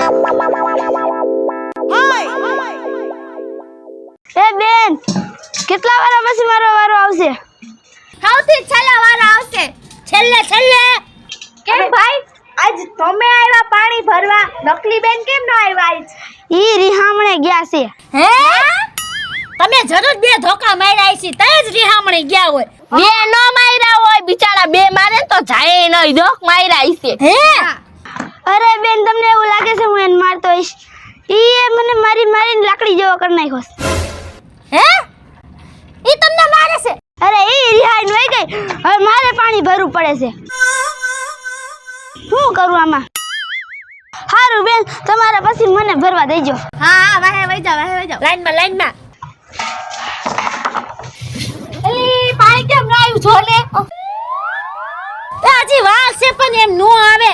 એ બેન, કેટલા વાર પછી મારો વારો આવશે? સૌથી છેલ્લા વારો આવશે. છેલ્લે કેમ ભાઈ આજ તમે આવ્યા પાણી ભરવા, નકલી બેન કેમ ન આવ્યા આજ? ઈ રિહામણે ગયા છે. હે તમે જરૂર બે ધોકા માર્યા છે તય જ રિહામણે ગયા હોય. બે નો માર્યા હોય બિચારા, બે મારે તો જાય નહીં, ધોક માર્યા છે. હે અરે બેન, તમને એવું લાગે છે હું એને મારતો હોઈશ? ઈ મને મારીને લાકડી જેવો કરી નાખ્યો છે. હે ઈ તમને મારે છે? અરે ઈ રિહાઈને વઈ ગઈ, હવે મારે પાણી ભરવું પડે છે. શું કરું આમાં? હારું બેન, તમારા પછી મને ભરવા દેજો. હા વાહે વઈ જાવ લાઈનમાં. એલી પાણી કેમ ન આવ્યું જો લે? હજી વાર છે પણ એમ નો આવે.